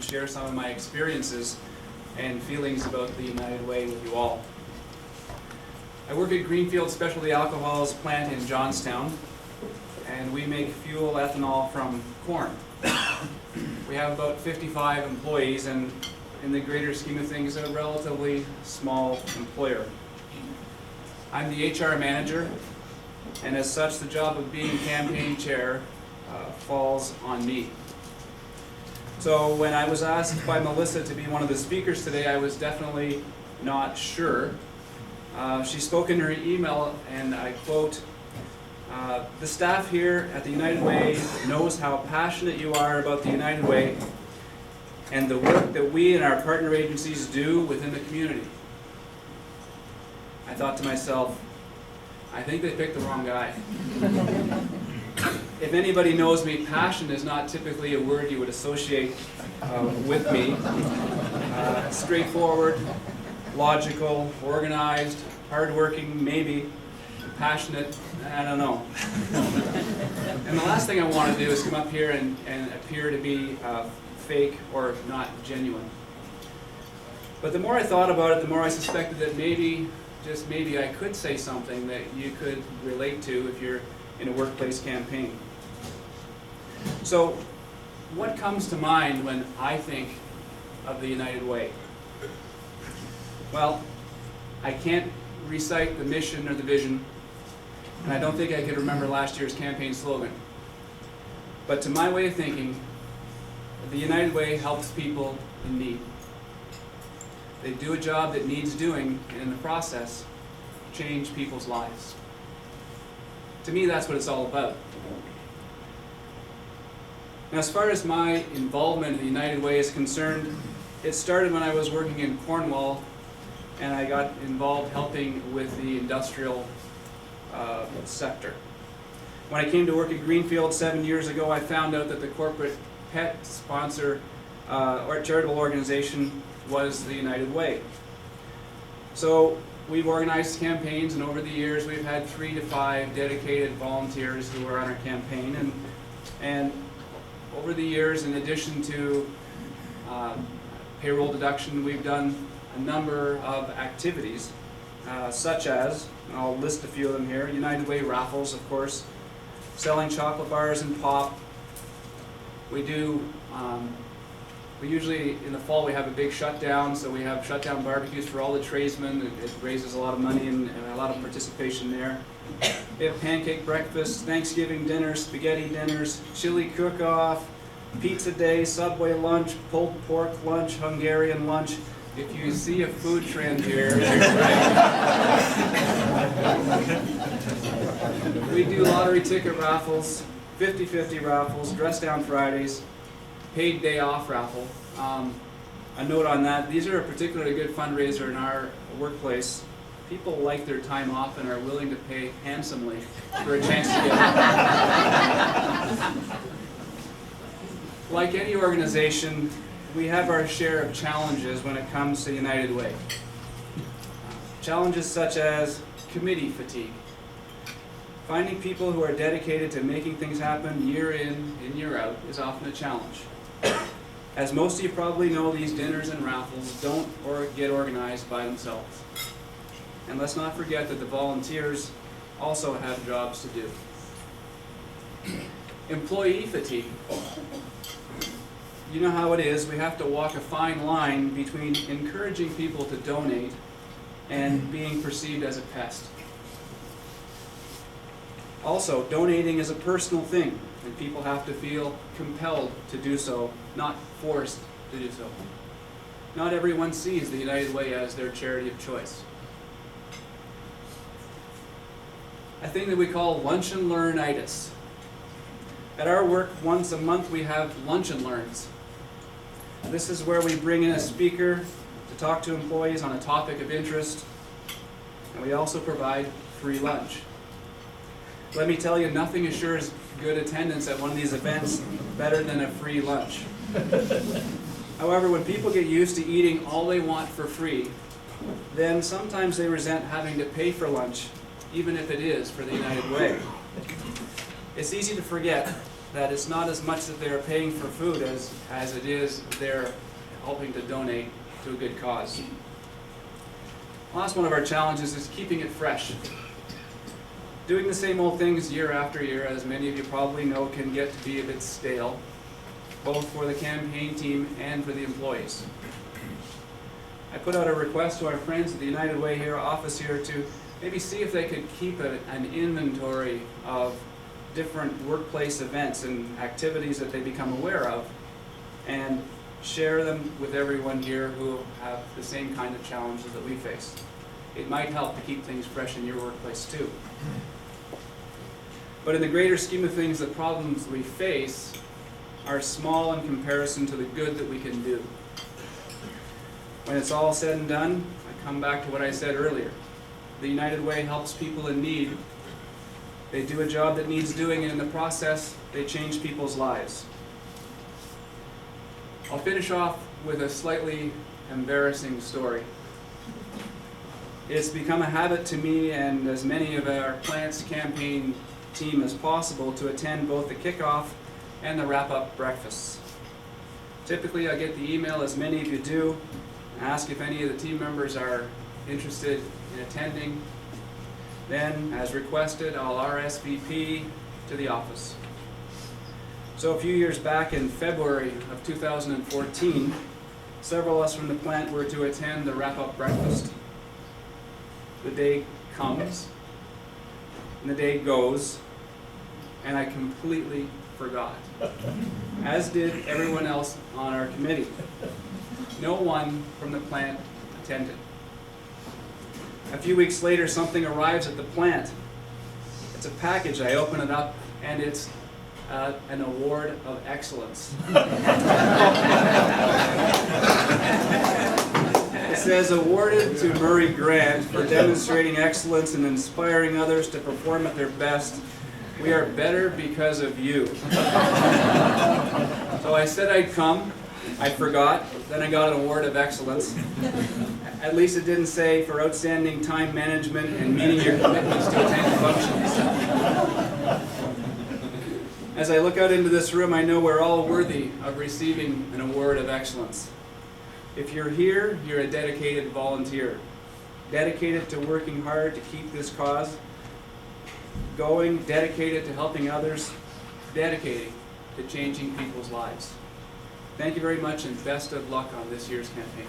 and share some of my experiences and feelings about the United Way with you all. I work at Greenfield Specialty Alcohols plant in Johnstown, and we make fuel ethanol from corn. We have about 55 employees, and in the greater scheme of things, a relatively small employer. I'm the HR manager, and as such, the job of being campaign chair falls on me. So when I was asked by Melissa to be one of the speakers today, I was definitely not sure. She spoke in her email, and I quote, "The staff here at the United Way knows how passionate you are about the United Way and the work that we and our partner agencies do within the community." I thought to myself, I think they picked the wrong guy. If anybody knows me, passion is not typically a word you would associate with me. Straightforward, logical, organized, hardworking, maybe. Passionate, I don't know. And the last thing I want to do is come up here and appear to be fake or not genuine. But the more I thought about it, the more I suspected that maybe, just maybe, I could say something that you could relate to if you're in a workplace campaign. So, what comes to mind when I think of the United Way? Well, I can't recite the mission or the vision, and I don't think I could remember last year's campaign slogan. But to my way of thinking, the United Way helps people in need. They do a job that needs doing, and in the process, change people's lives. To me, that's what it's all about. Now, as far as my involvement in the United Way is concerned, it started when I was working in Cornwall, and I got involved helping with the industrial sector. When I came to work at Greenfield 7 years ago, I found out that the corporate pet sponsor or charitable organization was the United Way. So we've organized campaigns, and over the years we've had 3 to 5 dedicated volunteers who are on our campaign. And over the years, in addition to payroll deduction, we've done a number of activities, such as, and I'll list a few of them here, United Way raffles, of course, selling chocolate bars and pop. We do, we usually, in the fall, we have a big shutdown, so we have shutdown barbecues for all the tradesmen. It raises a lot of money and a lot of participation there. We have pancake breakfasts, Thanksgiving dinners, spaghetti dinners, chili cook-off, pizza day, Subway lunch, pulled pork lunch, Hungarian lunch. If you see a food trend here, you're right. We do lottery ticket raffles, 50-50 raffles, dress down Fridays, paid day off raffle. A note on that, these are a particularly good fundraiser in our workplace. People like their time off and are willing to pay handsomely for a chance to get it. Like any organization, we have our share of challenges when it comes to United Way. Challenges such as committee fatigue. Finding people who are dedicated to making things happen year in and year out is often a challenge. As most of you probably know, these dinners and raffles don't get organized by themselves. And let's not forget that the volunteers also have jobs to do. Employee fatigue. You know how it is. We have to walk a fine line between encouraging people to donate and being perceived as a pest. Also, donating is a personal thing, and people have to feel compelled to do so, not forced to do so. Not everyone sees the United Way as their charity of choice. A thing that we call lunch and learn-itis. At our work, once a month we have lunch and learns. This is where we bring in a speaker to talk to employees on a topic of interest, and we also provide free lunch. Let me tell you, nothing assures good attendance at one of these events better than a free lunch. However, when people get used to eating all they want for free, then sometimes they resent having to pay for lunch, even if it is for the United Way. It's easy to forget that it's not as much that they're paying for food as it is they're helping to donate to a good cause. Well, that's one of our challenges, is keeping it fresh. Doing the same old things year after year, as many of you probably know, can get to be a bit stale, both for the campaign team and for the employees. I put out a request to our friends at the United Way here office here to maybe see if they could keep an inventory of different workplace events and activities that they become aware of, and share them with everyone here who have the same kind of challenges that we face. It might help to keep things fresh in your workplace too. But in the greater scheme of things, the problems we face are small in comparison to the good that we can do. When it's all said and done, I come back to what I said earlier. The United Way helps people in need. They do a job that needs doing, and in the process, they change people's lives. I'll finish off with a slightly embarrassing story. It's become a habit to me and as many of our plant's campaign team as possible to attend both the kickoff and the wrap-up breakfasts. Typically, I get the email, as many of you do, and ask if any of the team members are interested in attending. Then, as requested, I'll RSVP to the office. So a few years back in February of 2014, several of us from the plant were to attend the wrap-up breakfast. The day comes, and the day goes, and I completely forgot, as did everyone else on our committee. No one from the plant attended. A few weeks later, something arrives at the plant. It's a package. I open it up, and it's an award of excellence. It says, awarded to Murray Grant for demonstrating excellence and inspiring others to perform at their best. We are better because of you. So I said I'd come. I forgot. Then I got an award of excellence. At least it didn't say for outstanding time management and meeting your commitments to attend functions. As I look out into this room, I know we're all worthy of receiving an award of excellence. If you're here, you're a dedicated volunteer, dedicated to working hard to keep this cause going, dedicated to helping others, dedicated to changing people's lives. Thank you very much, and best of luck on this year's campaign.